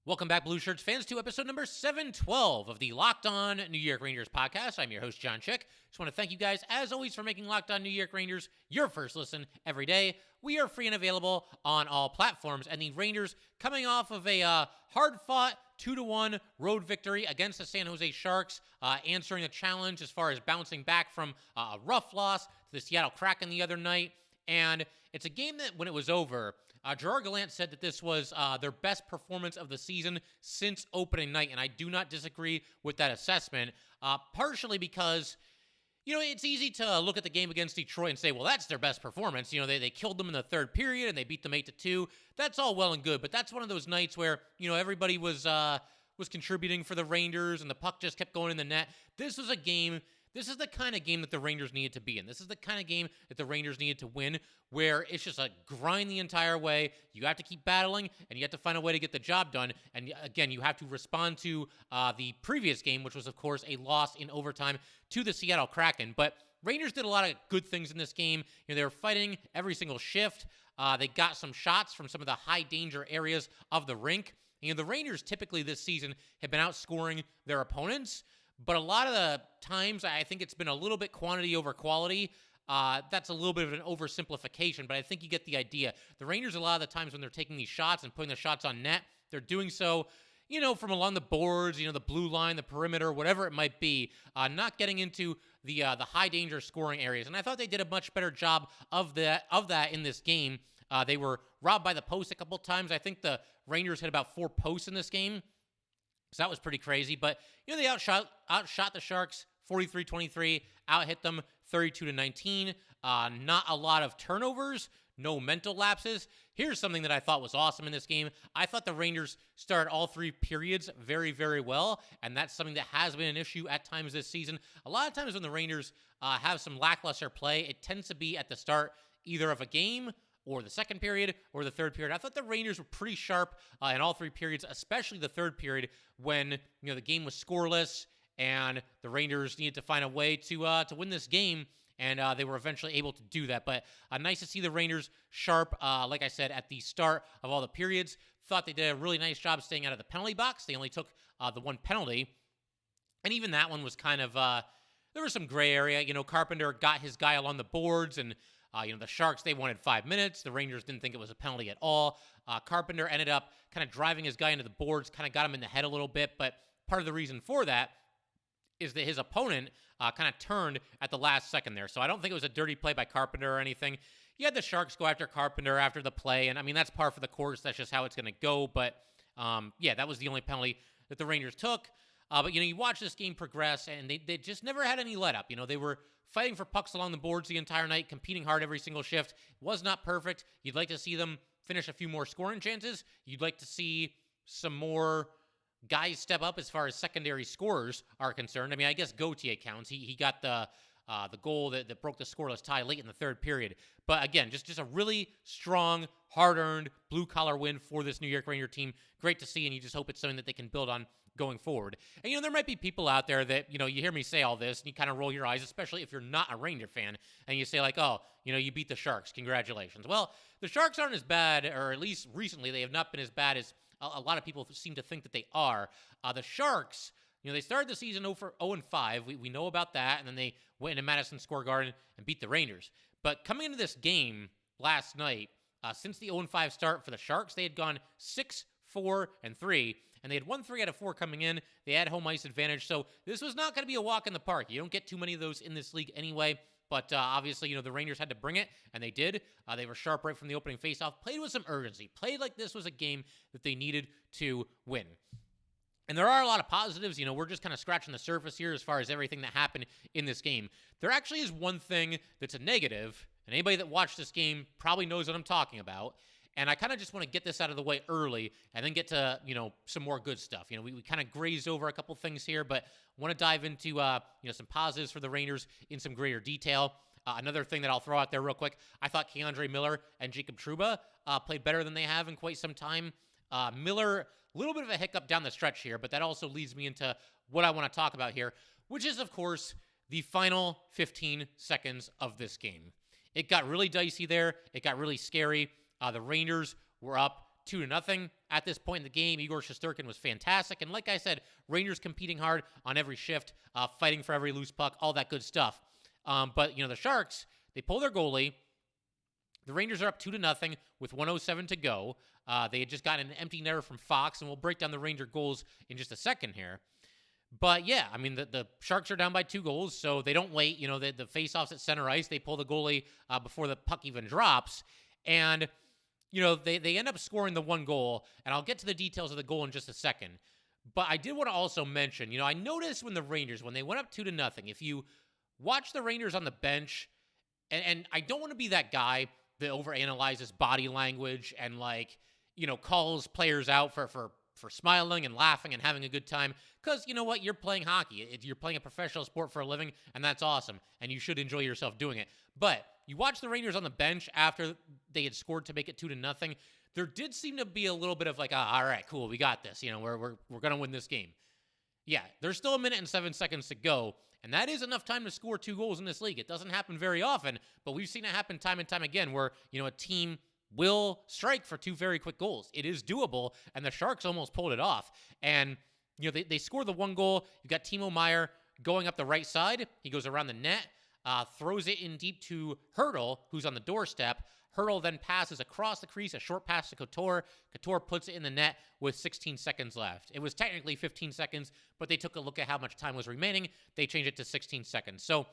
Welcome back, Blue Shirts fans, to episode number 712 of the Locked On New York Rangers podcast. I'm your host, John Chick. Just want to thank you guys, as always, for making Locked On New York Rangers your first listen every day. We are free and available on all platforms, and the Rangers, coming off of a hard-fought 2-1 road victory against the San Jose Sharks, answering the challenge as far as bouncing back from a rough loss to the Seattle Kraken the other night. And it's a game that, when it was over, Gerard Gallant said that this was their best performance of the season since opening night, and I do not disagree with that assessment, partially because, it's easy to look at the game against Detroit and say, well, that's their best performance. They killed them in the third period, and they beat them 8-2. That's all well and good, but that's one of those nights where, everybody was contributing for the Rangers, and the puck just kept going in the net. This was a game. This is the kind of game that the Rangers needed to be in. This is the kind of game that the Rangers needed to win, where it's just a grind the entire way. You have to keep battling, and you have to find a way to get the job done. And again, you have to respond to the previous game, which was, of course, a loss in overtime to the Seattle Kraken. But Rangers did a lot of good things in this game. They were fighting every single shift. They got some shots from some of the high-danger areas of the rink. The Rangers typically this season have been outscoring their opponents, but a lot of the times, I think it's been a little bit quantity over quality. That's a little bit of an oversimplification, but I think you get the idea. The Rangers, a lot of the times when they're taking these shots and putting the shots on net, they're doing so, from along the boards, the blue line, the perimeter, whatever it might be, not getting into the high danger scoring areas. And I thought they did a much better job of that in this game. They were robbed by the post a couple times. I think the Rangers had about 4 posts in this game. So that was pretty crazy. But, they outshot the Sharks 43-23, out-hit them 32-19. Not a lot of turnovers, no mental lapses. Here's something that I thought was awesome in this game. I thought the Rangers started all 3 periods very, very well, and that's something that has been an issue at times this season. A lot of times when the Rangers have some lackluster play, it tends to be at the start either of a game or the second period, or the third period. I thought the Rangers were pretty sharp in all 3 periods, especially the third period when, the game was scoreless and the Rangers needed to find a way to win this game, and they were eventually able to do that. But nice to see the Rangers sharp, like I said, at the start of all the periods. Thought they did a really nice job staying out of the penalty box. They only took the 1 penalty, and even that one was kind of, there was some gray area. Carpenter got his guy along the boards, and the Sharks, they wanted 5 minutes. The Rangers didn't think it was a penalty at all. Carpenter ended up kind of driving his guy into the boards, kind of got him in the head a little bit. But part of the reason for that is that his opponent kind of turned at the last second there. So I don't think it was a dirty play by Carpenter or anything. You had the Sharks go after Carpenter after the play. And, that's par for the course. That's just how it's going to go. But, that was the only penalty that the Rangers took. But, you watch this game progress, and they just never had any let up. They were fighting for pucks along the boards the entire night, competing hard every single shift. It was not perfect. You'd like to see them finish a few more scoring chances. You'd like to see some more guys step up as far as secondary scorers are concerned. I guess Gauthier counts. He got the goal that broke the scoreless tie late in the third period. But again, just a really strong, hard-earned, blue-collar win for this New York Ranger team. Great to see, and you just hope it's something that they can build on going forward. And, there might be people out there that, you hear me say all this, and you kind of roll your eyes, especially if you're not a Ranger fan, and you say like, oh, you beat the Sharks. Congratulations. Well, the Sharks aren't as bad, or at least recently they have not been as bad as a lot of people seem to think that they are. The Sharks, they started the season 0-5. We know about that, and then they went into Madison Square Garden and beat the Rangers. But coming into this game last night, since the 0-5 start for the Sharks, they had gone 6-4-3, and they had won 3 out of 4 coming in. They had home ice advantage, so this was not going to be a walk in the park. You don't get too many of those in this league anyway. But obviously, the Rangers had to bring it, and they did. They were sharp right from the opening faceoff, played with some urgency, played like this was a game that they needed to win. And there are a lot of positives. We're just kind of scratching the surface here as far as everything that happened in this game. There actually is one thing that's a negative, and anybody that watched this game probably knows what I'm talking about. And I kind of just want to get this out of the way early and then get to, some more good stuff. We kind of grazed over a couple things here, but want to dive into, some positives for the Rangers in some greater detail. Another thing that I'll throw out there real quick, I thought K'Andre Miller and Jacob Trouba played better than they have in quite some time. Miller, a little bit of a hiccup down the stretch here, but that also leads me into what I want to talk about here, which is, of course, the final 15 seconds of this game. It got really dicey there. It got really scary. The Rangers were up 2-0 at this point in the game. Igor Shesterkin was fantastic. And like I said, Rangers competing hard on every shift, fighting for every loose puck, all that good stuff. But, the Sharks, they pull their goalie. The Rangers are up 2-0 with 1:07 to go. They had just gotten an empty netter from Fox, and we'll break down the Ranger goals in just a second here. But yeah, I mean, the Sharks are down by 2 goals, so they don't wait. The faceoffs at center ice, they pull the goalie before the puck even drops. And, they end up scoring the 1 goal, and I'll get to the details of the goal in just a second. But I did want to also mention, I noticed when the Rangers, when they went up 2-0, if you watch the Rangers on the bench, and I don't want to be that guy that overanalyzes body language and calls players out for smiling and laughing and having a good time. Because you know what? You're playing hockey. You're playing a professional sport for a living, and that's awesome. And you should enjoy yourself doing it. But you watch the Rangers on the bench after they had scored to make it 2-0. There did seem to be a little bit of all right, cool, we got this. We're going to win this game. Yeah, there's still 1 minute and 7 seconds to go. And that is enough time to score 2 goals in this league. It doesn't happen very often, but we've seen it happen time and time again where, a team will strike for 2 very quick goals. It is doable, and the Sharks almost pulled it off. And, they score the 1 goal. You've got Timo Meier going up the right side. He goes around the net, throws it in deep to Hertl, who's on the doorstep. Hertl then passes across the crease, a short pass to Couture. Couture puts it in the net with 16 seconds left. It was technically 15 seconds, but they took a look at how much time was remaining. They changed it to 16 seconds. So,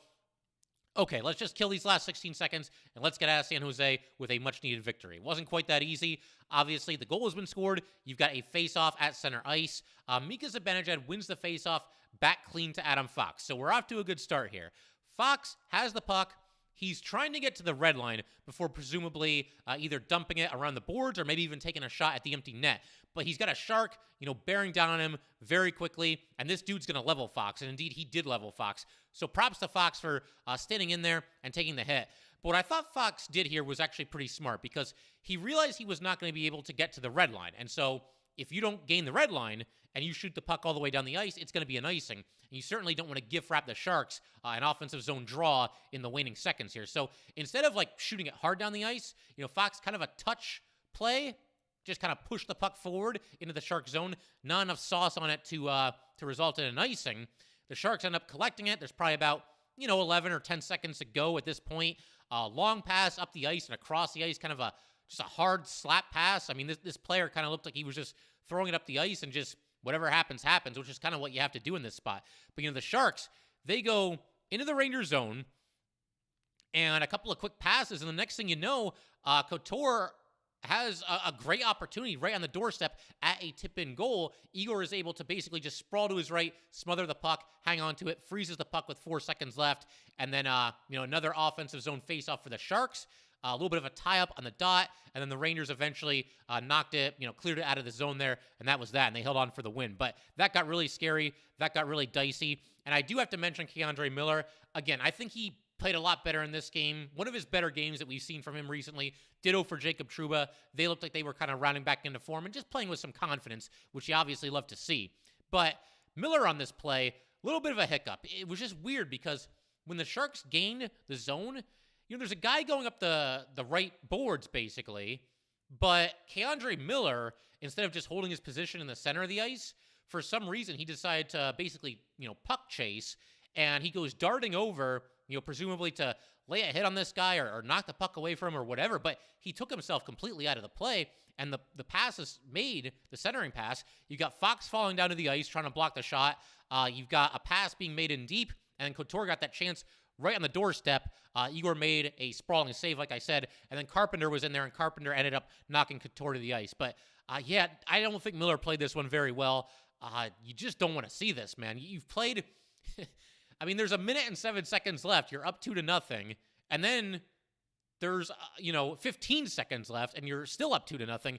okay, let's just kill these last 16 seconds, and let's get out of San Jose with a much-needed victory. It wasn't quite that easy. Obviously, the goal has been scored. You've got a face-off at center ice. Mika Zibanejad wins the face-off back clean to Adam Fox. So we're off to a good start here. Fox has the puck. He's trying to get to the red line before presumably either dumping it around the boards or maybe even taking a shot at the empty net. But he's got a Shark, bearing down on him very quickly, and this dude's going to level Fox, and indeed he did level Fox. So props to Fox for standing in there and taking the hit. But what I thought Fox did here was actually pretty smart because he realized he was not going to be able to get to the red line. And so if you don't gain the red line and you shoot the puck all the way down the ice, it's going to be an icing. And you certainly don't want to gift wrap the Sharks an offensive zone draw in the waning seconds here. So instead of shooting it hard down the ice, Fox kind of a touch play, just kind of push the puck forward into the Shark zone. Not enough sauce on it to result in an icing. The Sharks end up collecting it. There's probably about 11 or 10 seconds to go at this point. Long pass up the ice and across the ice, kind of just a hard slap pass. I mean, this player kind of looked like he was just throwing it up the ice and just whatever happens, happens, which is kind of what you have to do in this spot. But, the Sharks, they go into the Rangers zone and a couple of quick passes, and the next thing you know, Couture has a great opportunity right on the doorstep at a tip-in goal. Igor is able to basically just sprawl to his right, smother the puck, hang on to it, freezes the puck with 4 seconds left, and then, another offensive zone face-off for the Sharks. A little bit of a tie-up on the dot, and then the Rangers eventually knocked it, cleared it out of the zone there, and that was that, and they held on for the win. But that got really scary. That got really dicey. And I do have to mention K'Andre Miller. Again, I think he played a lot better in this game. One of his better games that we've seen from him recently. Ditto for Jacob Trouba. They looked like they were kind of rounding back into form and just playing with some confidence, which you obviously love to see. But Miller on this play, a little bit of a hiccup. It was just weird because when the Sharks gained the zone, there's a guy going up the right boards, basically, but K'Andre Miller, instead of just holding his position in the center of the ice, for some reason, he decided to basically, puck chase, and he goes darting over, presumably to lay a hit on this guy or knock the puck away from him or whatever, but he took himself completely out of the play, and the pass is made, the centering pass. You've got Fox falling down to the ice, trying to block the shot. You've got a pass being made in deep, and Couture got that chance right on the doorstep. Igor made a sprawling save, like I said, and then Carpenter was in there, and Carpenter ended up knocking Couture to the ice. But, yeah, I don't think Miller played this one very well. You just don't want to see this, man. You've played... I mean, there's 1 minute and 7 seconds left. You're up 2-0, and then there's, 15 seconds left, and you're still up 2-0.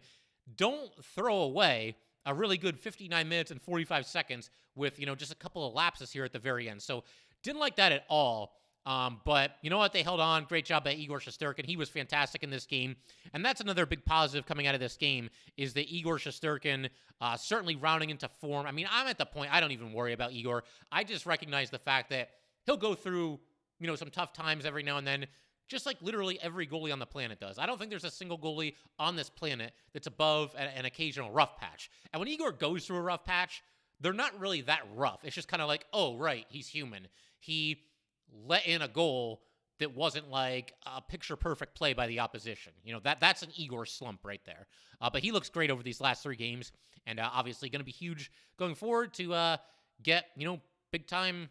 Don't throw away a really good 59 minutes and 45 seconds with, just a couple of lapses here at the very end. So didn't like that at all. But you know what? They held on. Great job by Igor Shesterkin. He was fantastic in this game. And that's another big positive coming out of this game is that Igor Shesterkin certainly rounding into form. I mean, I'm at the point I don't even worry about Igor. I just recognize the fact that he'll go through, some tough times every now and then. just like literally every goalie on the planet does. I don't think there's a single goalie on this planet that's above an occasional rough patch. And when Igor goes through a rough patch, they're not really that rough. It's just kind of like, oh, right, he's human. He let in a goal that wasn't like a picture-perfect play by the opposition. That's an Igor slump right there. But he looks great over these last 3 games, and obviously going to be huge going forward to get, big-time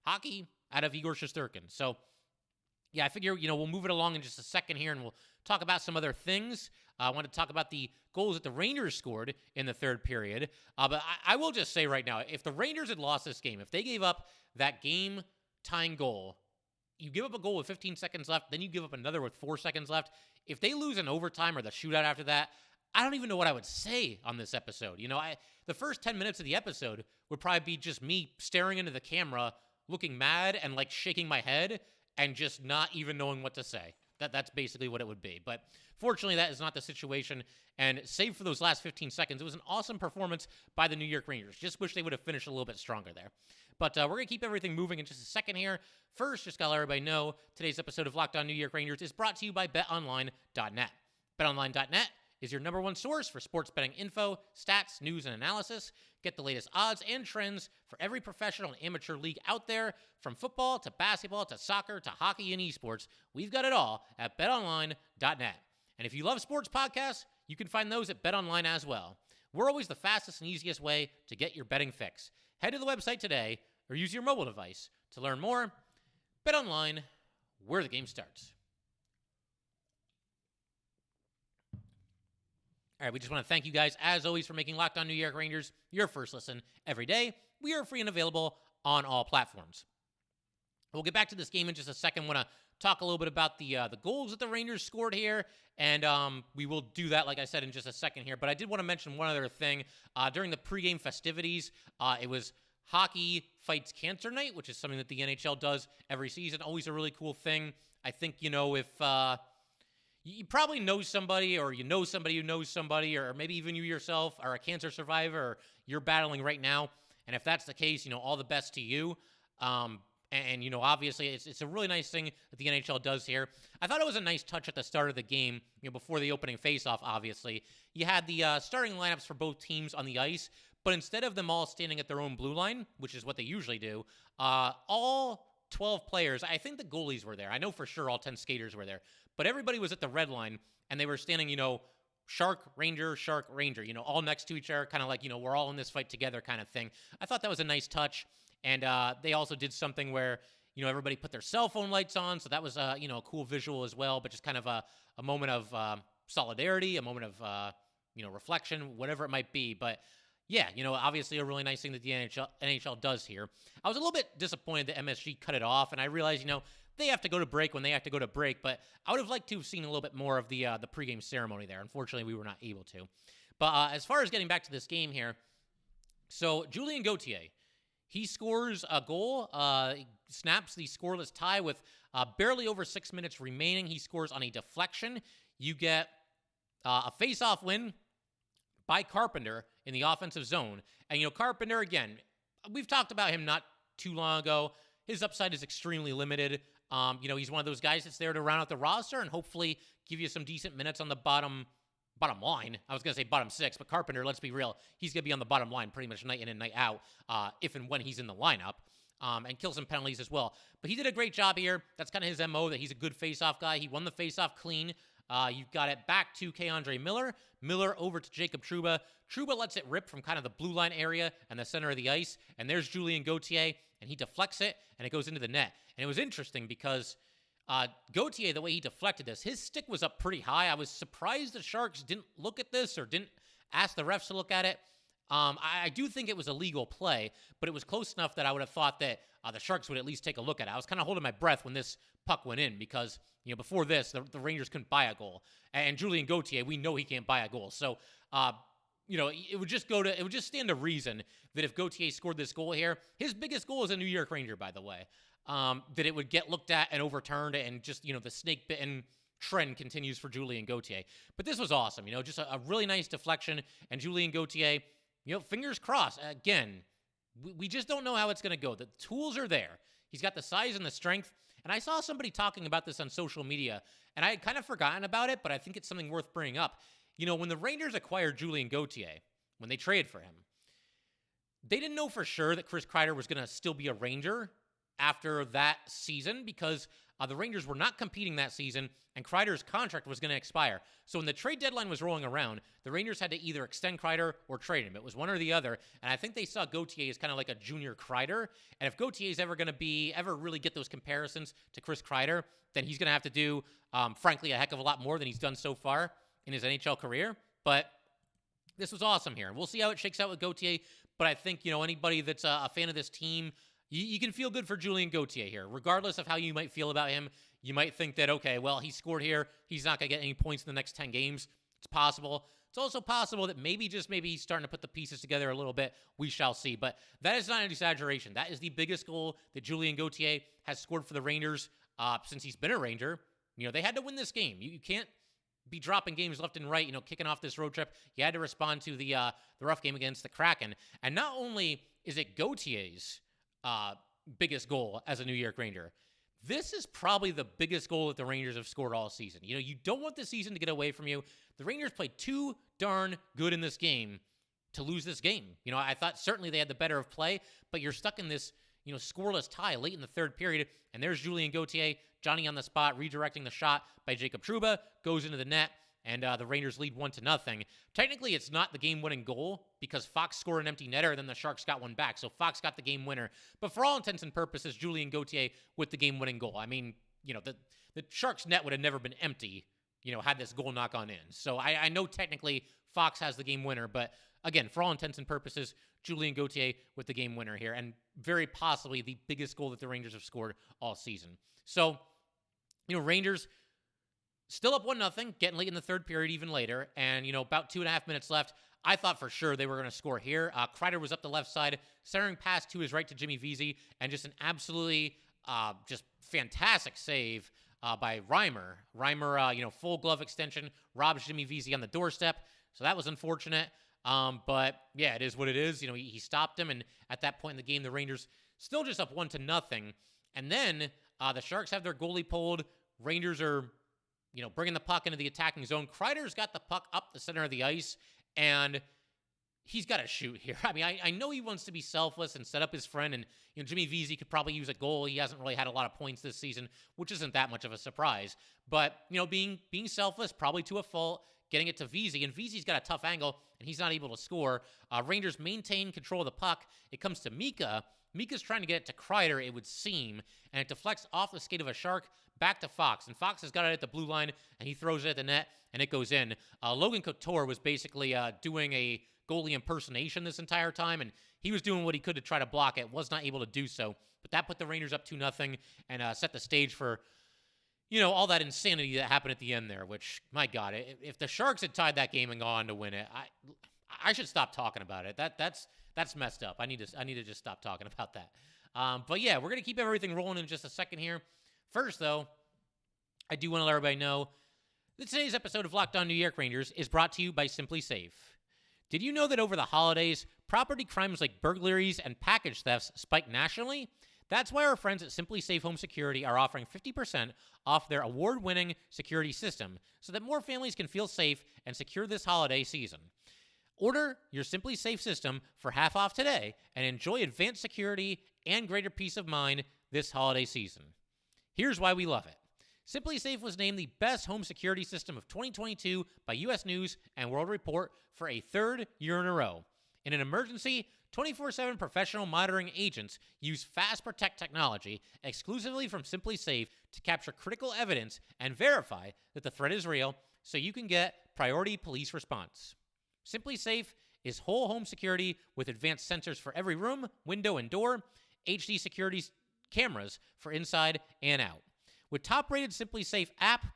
hockey out of Igor Shesterkin. So, yeah, I figure, we'll move it along in just a second here, and we'll talk about some other things. I want to talk about the goals that the Rangers scored in the third period. But I will just say right now, if the Rangers had lost this game, if they gave up that game-tying goal, you give up a goal with 15 seconds left, then you give up another with 4 seconds left. If they lose in overtime or the shootout after that, I don't even know what I would say on this episode. The first 10 minutes of the episode would probably be just me staring into the camera, looking mad and like shaking my head and just not even knowing what to say. That's basically what it would be. But fortunately, that is not the situation. And save for those last 15 seconds, it was an awesome performance by the New York Rangers. Just wish they would have finished a little bit stronger there. But we're going to keep everything moving in just a second here. First, just got to let everybody know, today's episode of Locked On New York Rangers is brought to you by BetOnline.net. BetOnline.net is your number one source for sports betting info, stats, news, and analysis. Get the latest odds and trends for every professional and amateur league out there, from football to basketball to soccer to hockey and esports. We've got it all at BetOnline.net. And if you love sports podcasts, you can find those at BetOnline as well. We're always the fastest and easiest way to get your betting fix. Head to the website today or use your mobile device to learn more. BetOnline, where the game starts. All right, we just want to thank you guys, as always, for making Locked On New York Rangers your first listen every day. We are free and available on all platforms. We'll get back to this game in just a second. I want to talk a little bit about the goals that the Rangers scored here, and we will do that, like I said, in just a second here. But I did want to mention one other thing. During the pregame festivities, it was Hockey Fights Cancer Night, which is something that the NHL does every season. Always a really cool thing. I think, if you probably know somebody, or you know somebody who knows somebody, or maybe even you yourself are a cancer survivor, or you're battling right now. And if that's the case, all the best to you. And obviously, it's a really nice thing that the NHL does here. I thought it was a nice touch at the start of the game, before the opening faceoff, obviously. You had the starting lineups for both teams on the ice, but instead of them all standing at their own blue line, which is what they usually do, all 12 players, I think the goalies were there. I know for sure all 10 skaters were there. But everybody was at the red line, and they were standing, Shark, Ranger, all next to each other, kind of like, we're all in this fight together kind of thing. I thought that was a nice touch. And they also did something where, everybody put their cell phone lights on. So that was, a cool visual as well, but just kind of a moment of solidarity, a moment of, reflection, whatever it might be. But yeah, obviously a really nice thing that the NHL does here. I was a little bit disappointed that MSG cut it off, and I realized, they have to go to break when they have to go to break, but I would have liked to have seen a little bit more of the pregame ceremony there. Unfortunately, we were not able to. But as far as getting back to this game here, so Julien Gauthier, he scores a goal, snaps the scoreless tie with barely over 6 minutes remaining. He scores on a deflection. You get a face-off win by Carpenter in the offensive zone. And, Carpenter, again, we've talked about him not too long ago. His upside is extremely limited. He's one of those guys that's there to round out the roster and hopefully give you some decent minutes on the bottom line. I was going to say bottom six, but Carpenter, let's be real, he's going to be on the bottom line pretty much night in and night out, if and when he's in the lineup, and kill some penalties as well. But he did a great job here. That's kind of his MO, that he's a good face-off guy. He won the face-off clean. You've got it back to K-Andre Miller. Miller over to Jacob Trouba. Trouba lets it rip from kind of the blue line area and the center of the ice, and there's Julien Gauthier, and he deflects it, and it goes into the net. And it was interesting because Gauthier, the way he deflected this, his stick was up pretty high. I was surprised the Sharks didn't look at this or didn't ask the refs to look at it. I do think it was a legal play, but it was close enough that I would have thought that the Sharks would at least take a look at it. I was kind of holding my breath when this puck went in because, before this, the Rangers couldn't buy a goal. And Julien Gauthier, we know he can't buy a goal. So, it would just stand to reason that if Gauthier scored this goal here, his biggest goal is a New York Ranger, by the way, that it would get looked at and overturned, and just, the snake-bitten trend continues for Julien Gauthier. But this was awesome, just a really nice deflection, and Julien Gauthier, fingers crossed. Again, we just don't know how it's going to go. The tools are there. He's got the size and the strength, And I saw somebody talking about this on social media, and I had kind of forgotten about it, but I think it's something worth bringing up. When the Rangers acquired Julien Gauthier, when they traded for him, they didn't know for sure that Chris Kreider was going to still be a Ranger after that season because the Rangers were not competing that season, and Kreider's contract was going to expire. So when the trade deadline was rolling around, the Rangers had to either extend Kreider or trade him. It was one or the other, and I think they saw Gauthier as kind of like a junior Kreider, and if Gauthier is ever going to ever really get those comparisons to Chris Kreider, then he's going to have to do, frankly, a heck of a lot more than he's done so far in his NHL career. But this was awesome here. We'll see how it shakes out with Gauthier, but I think, anybody that's a fan of this team, you can feel good for Julien Gauthier here. Regardless of how you might feel about him, you might think that, okay, well, he scored here. He's not going to get any points in the next 10 games. It's possible. It's also possible that maybe he's starting to put the pieces together a little bit. We shall see. But that is not an exaggeration. That is the biggest goal that Julien Gauthier has scored for the Rangers since he's been a Ranger. They had to win this game. You can't be dropping games left and right, kicking off this road trip. You had to respond to the rough game against the Kraken. And not only is it Gauthier's biggest goal as a New York Ranger, this is probably the biggest goal that the Rangers have scored all season. You don't want the season to get away from you. The Rangers played too darn good in this game to lose this game. I thought certainly they had the better of play, but you're stuck in this, scoreless tie late in the third period, and there's Julien Gauthier, Johnny on the spot, redirecting the shot by Jacob Trouba, goes into the net, and the Rangers lead 1-0. Technically, it's not the game-winning goal because Fox scored an empty netter, and then the Sharks got one back. So Fox got the game winner. But for all intents and purposes, Julien Gauthier with the game-winning goal. I mean, the Sharks' net would have never been empty, had this goal not gone in. So I know technically Fox has the game winner, but again, for all intents and purposes, Julien Gauthier with the game winner here, and very possibly the biggest goal that the Rangers have scored all season. So, Rangers still up 1-0, getting late in the third period even later, and, about 2.5 minutes left. I thought for sure they were going to score here. Kreider was up the left side, centering pass to his right to Jimmy Vezina, and just an absolutely just fantastic save by Reimer. Reimer, full glove extension, robs Jimmy Vezina on the doorstep, so that was unfortunate. But yeah, it is what it is. He stopped him, and at that point in the game, the Rangers still just up 1-0. And then the Sharks have their goalie pulled. Rangers are, bringing the puck into the attacking zone. Kreider's got the puck up the center of the ice, and he's got to shoot here. I mean, I know he wants to be selfless and set up his friend, and Jimmy Vezina could probably use a goal. He hasn't really had a lot of points this season, which isn't that much of a surprise. But being selfless, probably to a fault, getting it to Vezina, and Vezina's got a tough angle, and he's not able to score. Rangers maintain control of the puck. It comes to Mika. Mika's trying to get it to Kreider, it would seem, and it deflects off the skate of a Shark back to Fox, and Fox has got it at the blue line, and he throws it at the net, and it goes in. Logan Couture was basically doing a goalie impersonation this entire time, and he was doing what he could to try to block it, was not able to do so, but that put the Rangers up 2-0 and set the stage for all that insanity that happened at the end there, which, my God, if the Sharks had tied that game and gone on to win it, I should stop talking about it. That's messed up. I need to just stop talking about that. But yeah, we're going to keep everything rolling in just a second here. First, though, I do want to let everybody know that today's episode of Locked On New York Rangers is brought to you by SimpliSafe. Did you know that over the holidays, property crimes like burglaries and package thefts spiked nationally? That's why our friends at SimpliSafe Home Security are offering 50% off their award-winning security system so that more families can feel safe and secure this holiday season. Order your SimpliSafe system for half off today and enjoy advanced security and greater peace of mind this holiday season. Here's why we love it. SimpliSafe was named the best home security system of 2022 by U.S. News and World Report for a third year in a row. In an emergency, 24/7 professional monitoring agents use Fast Protect technology exclusively from SimpliSafe to capture critical evidence and verify that the threat is real so you can get priority police response. SimpliSafe is whole home security with advanced sensors for every room, window, and door, HD security cameras for inside and out. With top-rated SimpliSafe app,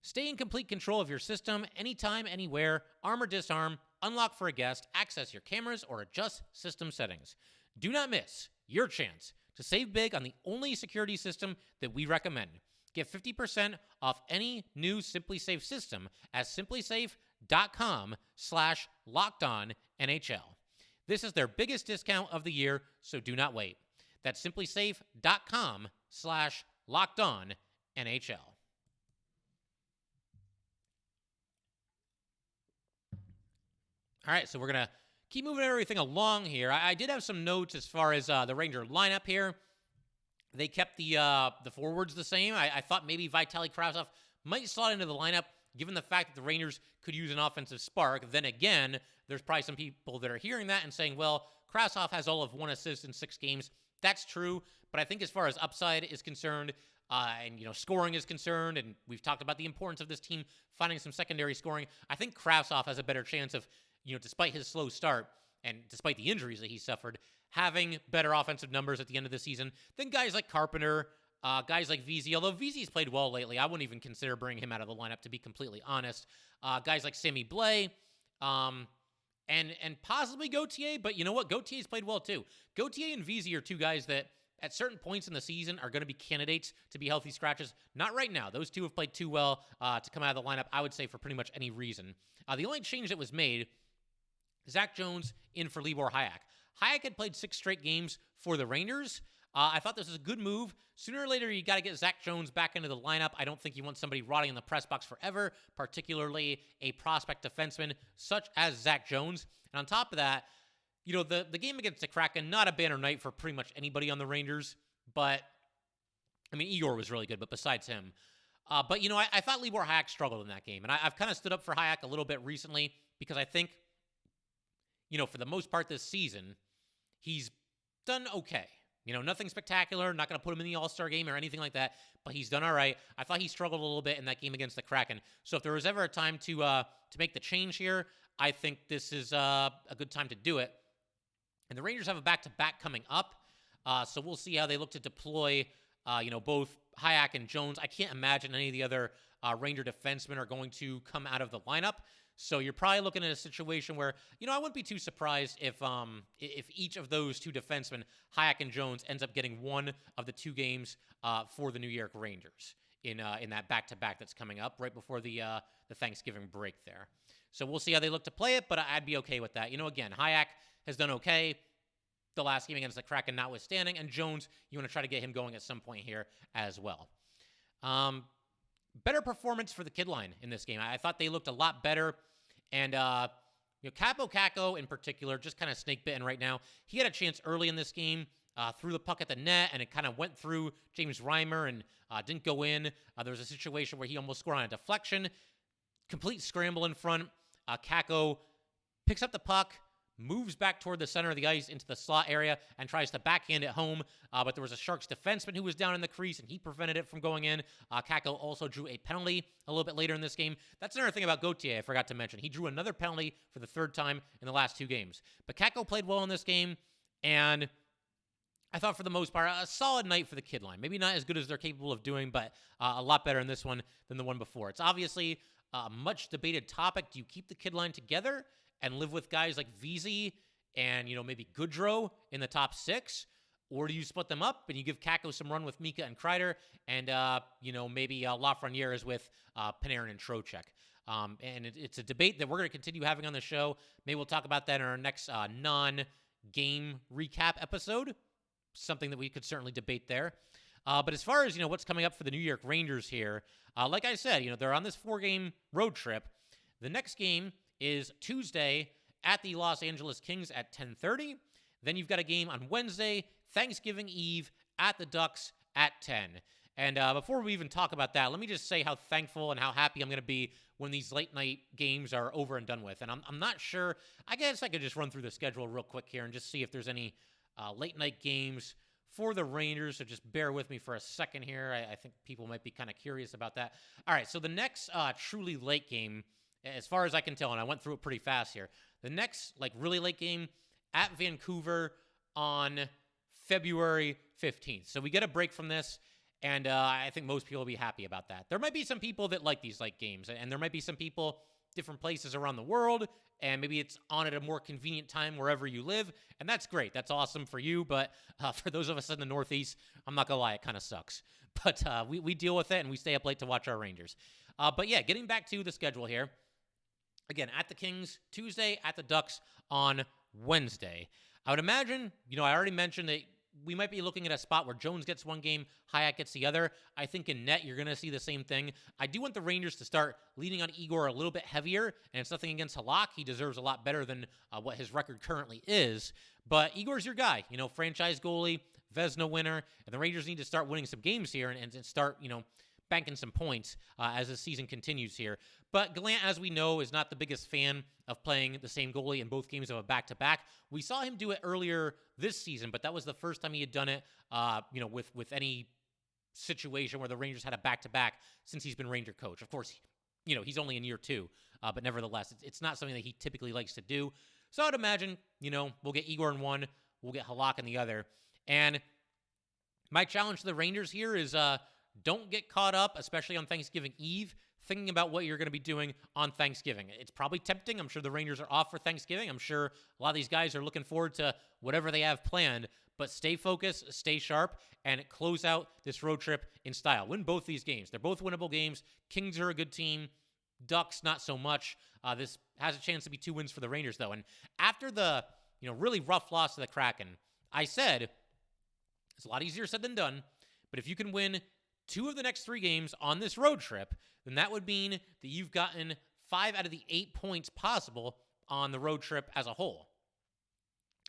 stay in complete control of your system anytime, anywhere, arm or disarm, unlock for a guest, access your cameras, or adjust system settings. Do not miss your chance to save big on the only security system that we recommend. Get 50% off any new SimpliSafe system at simplisafe.com/LockedOnNHL. This is their biggest discount of the year, so do not wait. That's simplisafe.com/LockedOnNHL. Locked On NHL. All right, so we're going to keep moving everything along here. I did have some notes as far as the Ranger lineup here. They kept the forwards the same. I thought maybe Vitaly Kravtsov might slot into the lineup, given the fact that the Rangers could use an offensive spark. Then again, there's probably some people that are hearing that and saying, well, Kravtsov has all of 1 assist in 6 games. That's true, but I think as far as upside is concerned, and scoring is concerned, and we've talked about the importance of this team finding some secondary scoring, I think Kravtsov has a better chance of, despite his slow start and despite the injuries that he suffered, having better offensive numbers at the end of the season than guys like Carpenter, guys like Vezina. Although Vezi's played well lately, I wouldn't even consider bringing him out of the lineup, to be completely honest. Guys like Sammy Blais, and possibly Gauthier, but you know what? Gautier's played well too. Gauthier and Vezina are two guys that at certain points in the season are going to be candidates to be healthy scratches. Not right now. Those two have played too well to come out of the lineup, I would say, for pretty much any reason. The only change that was made, Zach Jones in for Libor Hajek. Hajek had played 6 straight games for the Rangers. I thought this was a good move. Sooner or later, you got to get Zach Jones back into the lineup. I don't think you want somebody rotting in the press box forever, particularly a prospect defenseman such as Zach Jones. And on top of that, the game against the Kraken, not a banner night for pretty much anybody on the Rangers. But, Igor was really good, but besides him. But I thought Libor Hajek struggled in that game. And I've kind of stood up for Hajek a little bit recently because I think, for the most part this season, he's done okay. Nothing spectacular, not going to put him in the All-Star game or anything like that, but he's done all right. I thought he struggled a little bit in that game against the Kraken. So if there was ever a time to make the change here, I think this is a good time to do it. And the Rangers have a back-to-back coming up, so we'll see how they look to deploy, both Hajek and Jones. I can't imagine any of the other Ranger defensemen are going to come out of the lineup. So you're probably looking at a situation where, I wouldn't be too surprised if each of those two defensemen, Hajek and Jones, ends up getting one of the 2 games for the New York Rangers in that back-to-back that's coming up right before the Thanksgiving break there. So we'll see how they look to play it, but I'd be okay with that. Again, Hajek has done okay the last game against the Kraken notwithstanding, and Jones, you want to try to get him going at some point here as well. Better performance for the kid line in this game. I thought they looked a lot better. And, Capo Caco in particular, just kind of snake bitten right now. He had a chance early in this game, threw the puck at the net, and it kind of went through James Reimer and didn't go in. There was a situation where he almost scored on a deflection. Complete scramble in front. Caco picks up the puck, moves back toward the center of the ice into the slot area and tries to backhand it home. But there was a Sharks defenseman who was down in the crease, and he prevented it from going in. Caco also drew a penalty a little bit later in this game. That's another thing about Gauthier I forgot to mention. He drew another penalty for the 3rd time in the last 2 games. But Caco played well in this game, and I thought for the most part, a solid night for the kid line. Maybe not as good as they're capable of doing, but a lot better in this one than the one before. It's obviously a much debated topic. Do you keep the kid line together and live with guys like Vezina and, maybe Goodrow in the top 6? Or do you split them up and you give Caco some run with Mika and Kreider and, maybe Lafreniere is with Panarin and Trocheck? And it's a debate that we're going to continue having on the show. Maybe we'll talk about that in our next non-game recap episode, something that we could certainly debate there. But as far as, what's coming up for the New York Rangers here, like I said, they're on this 4-game road trip. The next game is Tuesday at the Los Angeles Kings at 10:30. Then you've got a game on Wednesday, Thanksgiving Eve, at the Ducks at 10. And before we even talk about that, let me just say how thankful and how happy I'm going to be when these late-night games are over and done with. And I'm not sure. I guess I could just run through the schedule real quick here and just see if there's any late-night games for the Rangers, so just bear with me for a second here. I think people might be kind of curious about that. All right, so the next truly late game, as far as I can tell, and I went through it pretty fast here, the next really late game at Vancouver on February 15th. So we get a break from this, and I think most people will be happy about that. There might be some people that like these late games, and there might be some people different places around the world, and maybe it's on at a more convenient time wherever you live, and that's great. That's awesome for you, but for those of us in the Northeast, I'm not going to lie, it kind of sucks. But we deal with it, and we stay up late to watch our Rangers. But yeah, getting back to the schedule here. Again, at the Kings Tuesday, at the Ducks on Wednesday. I would imagine, I already mentioned that we might be looking at a spot where Jones gets one game, Hayek gets the other. I think in net, you're going to see the same thing. I do want the Rangers to start leaning on Igor a little bit heavier, and it's nothing against Halak. He deserves a lot better than what his record currently is. But Igor's your guy, franchise goalie, Vezina winner, and the Rangers need to start winning some games here and start, banking some points as the season continues here. But Gallant, as we know, is not the biggest fan of playing the same goalie in both games of a back-to-back. We saw him do it earlier this season, but that was the first time he had done it, with any situation where the Rangers had a back-to-back since he's been Ranger coach. Of course, he's only in year 2, but nevertheless, it's not something that he typically likes to do. So I'd imagine, we'll get Igor in one, we'll get Halak in the other. And my challenge to the Rangers here is don't get caught up, especially on Thanksgiving Eve, thinking about what you're going to be doing on Thanksgiving. It's probably tempting. I'm sure the Rangers are off for Thanksgiving. I'm sure a lot of these guys are looking forward to whatever they have planned, but stay focused, stay sharp, and close out this road trip in style. Win both these games. They're both winnable games. Kings are a good team. Ducks, not so much. This has a chance to be 2 wins for the Rangers, though. And after the, really rough loss to the Kraken, I said, it's a lot easier said than done, but if you can win 2 of the next 3 games on this road trip, then that would mean that you've gotten 5 out of the 8 points possible on the road trip as a whole.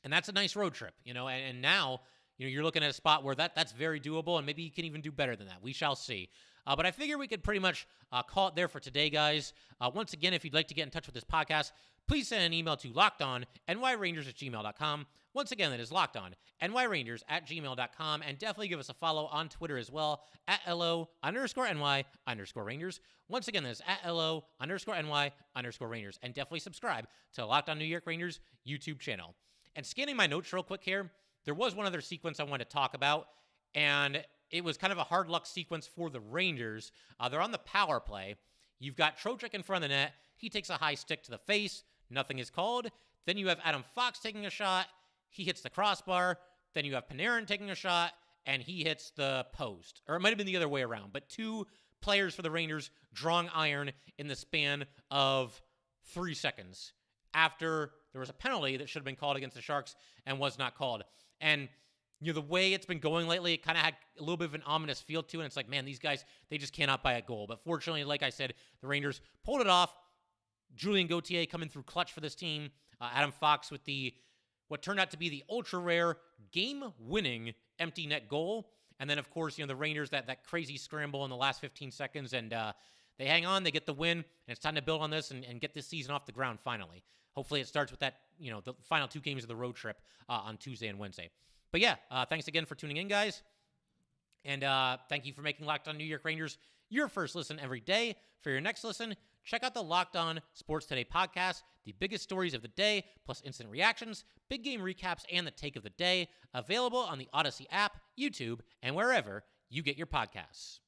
And that's a nice road trip, and now, you're looking at a spot where that's very doable, and maybe you can even do better than that. We shall see. But I figure we could pretty much call it there for today, guys. Once again, if you'd like to get in touch with this podcast, please send an email to lockedonnyrangers@gmail.com. Once again, that is lockedonnyrangers@gmail.com. And definitely give us a follow on Twitter as well, @LO_NY_Rangers. Once again, that is @LO_NY_Rangers. And definitely subscribe to Locked On New York Rangers YouTube channel. And scanning my notes real quick here, there was one other sequence I wanted to talk about, and it was kind of a hard luck sequence for the Rangers. They're on the power play. You've got Trocheck in front of the net. He takes a high stick to the face. Nothing is called. Then you have Adam Fox taking a shot. He hits the crossbar. Then you have Panarin taking a shot, and he hits the post. Or it might have been the other way around, but 2 players for the Rangers drawing iron in the span of 3 seconds after there was a penalty that should have been called against the Sharks and was not called. And the way it's been going lately, it kind of had a little bit of an ominous feel to it. And it's like, man, these guys, they just cannot buy a goal. But fortunately, like I said, the Rangers pulled it off. Julien Gauthier coming through clutch for this team. Adam Fox with what turned out to be the ultra-rare game-winning empty net goal. And then, of course, the Rangers, that crazy scramble in the last 15 seconds. And they hang on, they get the win. And it's time to build on this and get this season off the ground finally. Hopefully it starts with that, the final 2 games of the road trip on Tuesday and Wednesday. But yeah, thanks again for tuning in, guys. And thank you for making Locked On New York Rangers your first listen every day. For your next listen, check out the Locked On Sports Today podcast, the biggest stories of the day, plus instant reactions, big game recaps, and the take of the day. Available on the Odyssey app, YouTube, and wherever you get your podcasts.